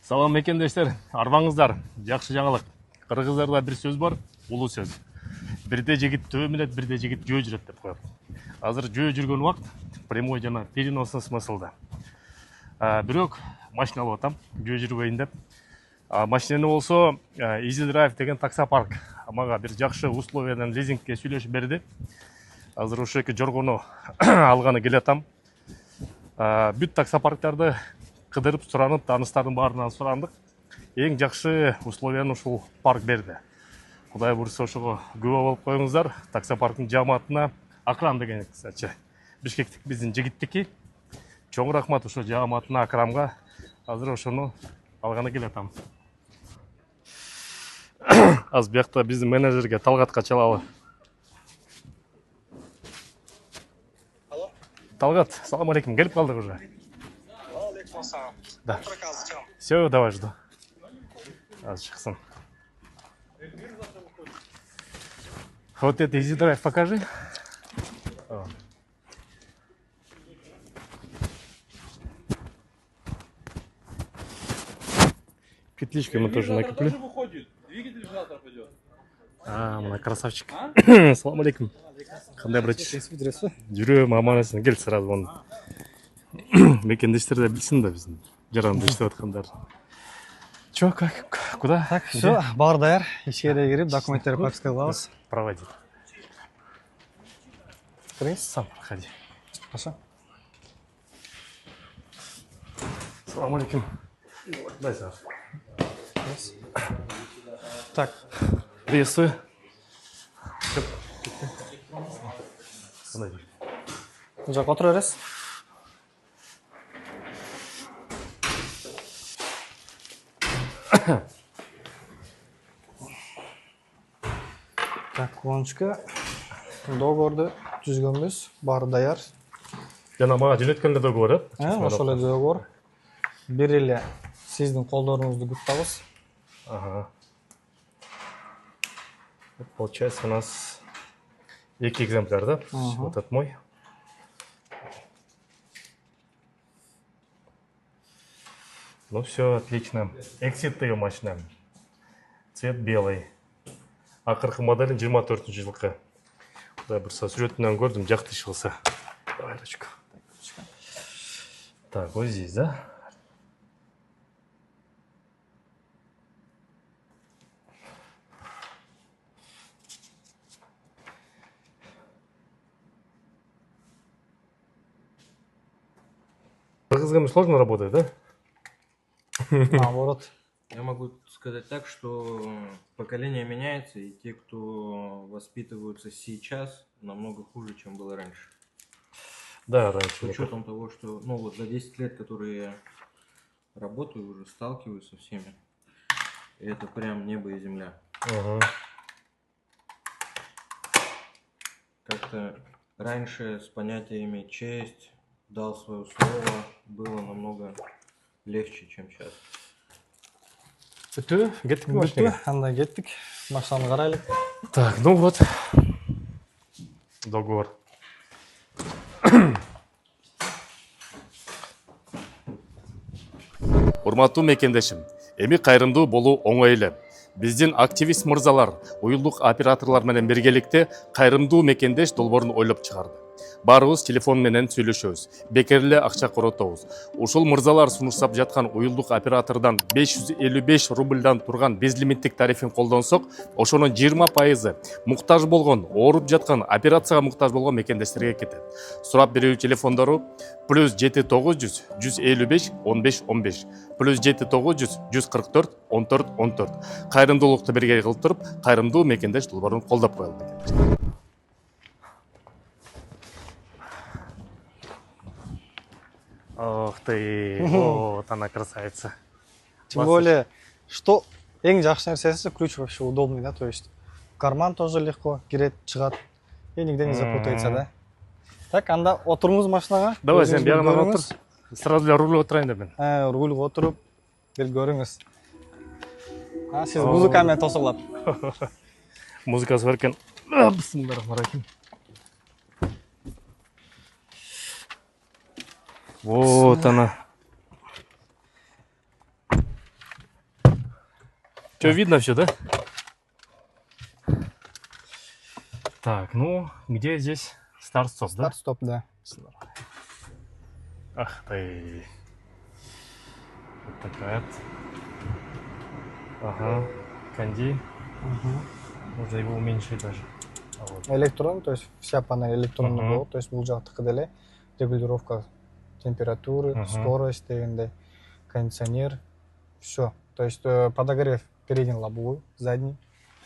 Салам мекендештер, арбаңыздар, жақсы жаңалық. Қырғыздарда бір сөз бар, улуу сөз. Бірде жігіт төбе мінет, бірде жігіт жөө жүрет деп қояды. Азыр жөө жүрген уақыт прямой жана переносный смыслда. Бирок машина алып атам, жөө жүрбөйүн деп. Машинаны болсо Easy Drive деген таксопарк мага бир жакшы условиядан лизингке сүйлөшүп берди. Азыр ошол эки жоргону алганы келатам. Бүт таксопарктарды кыдырып суранып, тааныстардын баарынан сурандык. Эң жакшы условияны ушул парк берди. Кудай буйрса ошого күбө болуп коюңуздар. Таксопарктын жааматына Акрам деген кысача. Бишкектик биздин жигиттики. Чоң рахмат ошо жааматына Акрамга. Азыр ошону алганы келатам. Аз биякта биздин менеджерге Талгатка чалалы. Алло. Талгат, салам алейкум, келип калдык уже. Алейкум ассалам. Да. Проказы чем? Все, давай жду. Аз чыксын. Вот это Easy Drive покажи. Петличкой мы тоже накопили. Двигатель завтра пойдет. Мына красавчик. Салам алейкум. Кандай братиш? Здравствуй. Жүрөм, аман-есен, кел сразу вон. Мекендештер да билсин да биздин жаранды иштеп аткандар. Чё, как? Куда? Так, все, бар даяр. Ичкериге кирип, документтерди прописка кылабыз. Проводить. Кириңиз. Сам проходи. Хорошо. Салам алейкум. Дай, Саш. Так, Приветствую. Кандай дейм? бул жака отура бересиз. Так, кончка. Договорду түзгөнбүз, баары даяр. Жана мага жөнөткөн эле договор, Ошол эле договор. Бир эле сиздин колдоруңузду күтөбүз. Ага. Получается у нас эки экземпляр, да? Вот этот мой. Ну все, отлично. Exit ее машина. Цвет белый. Акыркы модель 24-жылкы. Кудай бурса сүрөтүнөн көрдүм, жакты чыгылса. Давай ручку. Так, вот здесь, да? Кыргызгами сложно работать, да? Наоборот. Я могу сказать так, что поколение меняется, и те, кто воспитываются сейчас, намного хуже, чем было раньше. Да, С раньше. учетом того, что, ну вот за 10 лет, которые я работаю, уже сталкиваюсь со всеми, это прям небо и земля. Ага. Как-то раньше с понятиями честь, дал свое слово, было намного легче, чем сейчас. Бүтү, кеттик Бүттү, машинеге. анда кеттик. Машинаны карайлык. Так, ну вот. Договор. Урматтуу мекендешим, эми кайрымдуу болуу оңой эле. Биздин активист мырзалар, уюлдук операторлор менен биргеликте кайрымдуу мекендеш долбоорун ойлоп чыгарды. Баарыбыз телефон менен сүйлөшөбүз, бекер эле акча коротобуз. Ушул мырзалар сунуштап жаткан уюлдук оператордон 555 рубльдан турган безлимиттик тарифин колдонсок, ошонун 20% муктаж болгон, ооруп жаткан, операцияга муктаж болгон мекендештерге кетет. Сурап берүү телефондору +7 900 155 15 15, +7 900 144 14 14. Кайрымдуулукту бирге кылып туруп, кайрымдуу мекендеш долбоорун колдоп коелу. Ох ты, вот она красавица. Тем более, что эң жакшы нерсеси ключ вообще удобный, да, то есть в карман тоже легко кирет, чыгат. И нигде не запутается, да. Так, анда отуруңуз машинага. Давай сен Өзүңүз бягына көрүңүз. отур. Сразу эле руль отурайын деп мен. Рульга отуруп, бир көрүңүз. Сиз музыка менен тосулат. Музыкасы бар экен. Бисмиллахиррахманиррахим. Вот она. Что, видно все, да? Так, ну, где здесь старт-стоп, да? Старт-стоп, да. Ах ты. Вот такая вот. Ага, кондей. Можно его уменьшить даже. А вот. Электрон, то есть вся панель электронный Мгм. был, то есть бұл жақтыкы деле регулировка температуры, Мгм. скорость дегенде, кондиционер, все. То есть подогрев передней лобовой, задний,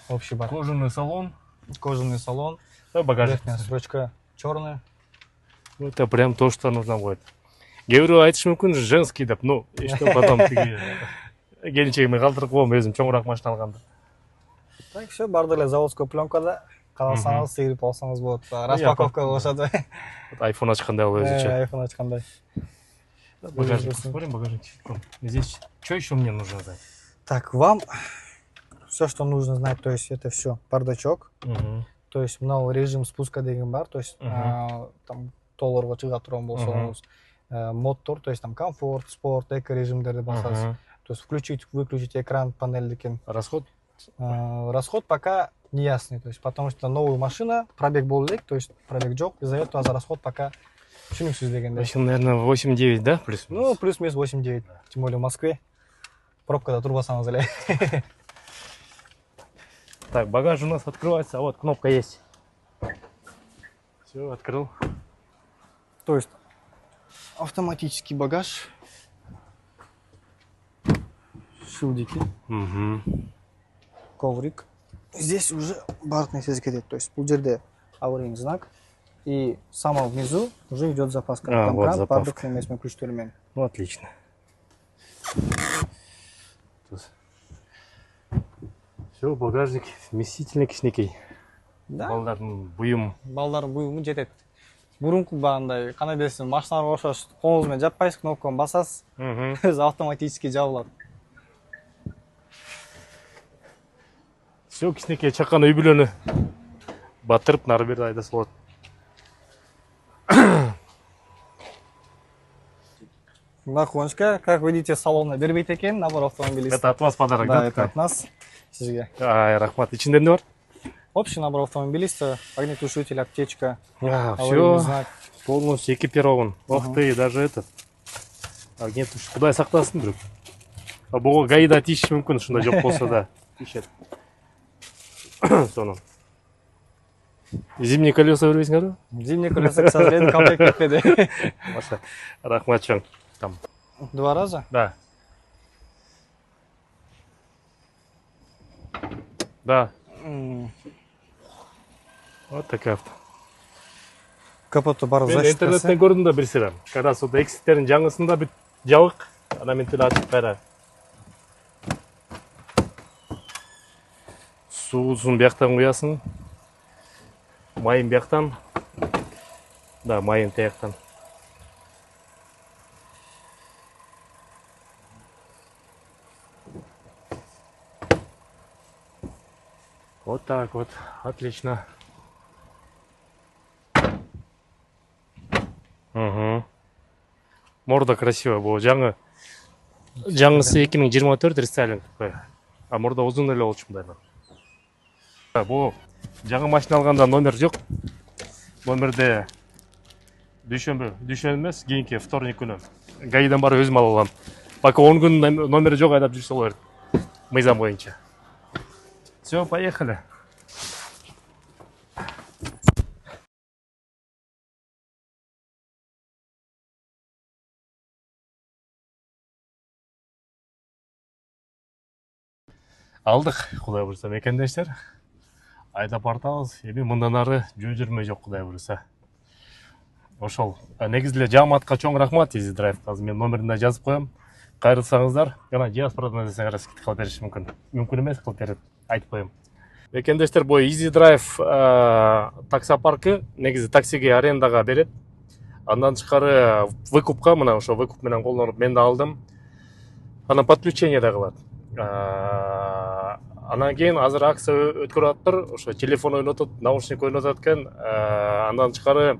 общий бар. Кожаный салон. Кожаный салон, Да, багажник. верхняя строчка черная. Ну, это прям то, что нужно будет. Говорю, айтыш мүмкін женский деп, ну, ешкім потом тіге келіншегіме қалдырып қойым, өзім чоңырақ машина алғанда. Так, все, бар деле заводской пленкада, қаласаңыз сыйырып алсаңыз болады. Распаковка болашады. Вот айфон ашқандай ол өзінше. Айфон açқандай. Багажник, посмотрим багажник. Здесь что еще мне нужно знать? Так, вам все, что нужно знать, то есть это все бардачок, Мгм. то есть мынау режим спуска деген бар, то есть там толорго чыга турган болсоңуз, мотор, то есть там комфорт, спорт, эко режимдерди басасыз. Мгм. То есть включить, выключить экран, панель екен. Расход? Расход пока не ясный, то есть потому что новая машина, пробег был элек, то есть пробег жок, из-за этого за расход пока түшүнүксүз дегенде. Машина, наверное, 8-9, да? Плюс? Ну, плюс-минус 8-9, тем более в Москве. Пробкада турбасаңыз эле. Так, багаж у нас открывается, а вот кнопка есть. Все, открыл. То есть автоматический багаж, шилдики, Угу. коврик. Здесь уже бартный связь кетет, то есть бұл жерде аварийный знак, и самого внизу уже идет запаска. А, Там вот кран, запаска. бардык немесмен ключтермен. Ну, отлично. Все, багажник вместительный кичинекей. Да, Балдардың буйым. балдардын буюму жетет. Бурунку багандай, кандай десем, машиналарга окшош, колуңуз менен жаппайсыз, кнопканы басасыз, Мгм. өзү автоматически жабылат. Все, кичинекей чакан үй бүлөнү батырып нары бери айдаса болот. Наконечка, как видите, салонна бербейт экен, набор автомобилист. Это от вас подарок, Да, да? это от нас. Сизге. Ай, рахмат. Ичинде эмне бар? Общий набор автомобилиста, огнетушитель, аптечка, А, аварийный все знак. полностью экипирован. Ох ты, даже этот. Огнетушь. Кудай сактасын бирок. А буга гаида тийиши мүмкүн, ушундай жок болсо да. Тиешет. Сону. Зимние колеса бербейсиңерби? Зимние колеса, к сожалению, комплект кетпеди. Маша, рахмат чоң. Там. 2 раза. Да. Да. Вот такая. Капоты бар Мен защиткасы. интернеттен көрдүм да бир сыйра. Когда сол экситтердин жаңысында бүт жабык, анан мен тил ачып кайра. Суусун бияктан куясың. Майын бияктан. Да, майын тияктан. Вот так вот. Отлично. Угу. Морда красивая была. Жаңысы 2024 рестайлинг. А морда узун эле болчу мындай. Бу жаңы машина алганда номер жок. Номерде дүйшөмбү эмес, кийинки вторник күнү. Гаидан барып өзүм алып алам. Пока 10 күн номери жок айдап жүрсө болот. Мыйзам боюнча. Все, поехали. Алдық, құдай бұйырса, мекендештер. Айдап артабыз, эми мындан ары жөө жүрмөй жок, құдай бұйырса. Ошол, негизиле жамаатка чоң рахмат, Easy Drive. Азыр мен номерине жазып коем. Кайрылсаңыздар, жана диаспорадан десеңер скидка кылып бериши мүмкүн. Мүмкүн эмес, кылып берет, айтып коем. Мекендештер, бу Easy Drive таксопаркы негизи таксиге арендага берет. Андан тышкары выкупка, мына ошо выкуп менен колдонуп мен да алдым. Анан подключение да кылат. Анан кийин азыр акция өткөрүп атыптыр. Ошо телефон ойнотот, наушник ойнотот экен. Андан тышкары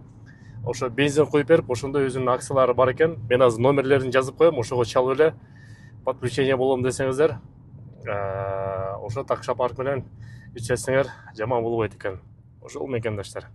ошо бензин куюп берип, ошондой өзүнүн акциялары бар экен. Мен азыр номерлерин жазып коем, ошого чалып эле подключение болом десеңиздер, ошо такша парк менен ичесиңер жаман болбойт экен. Ошол мекендаштар.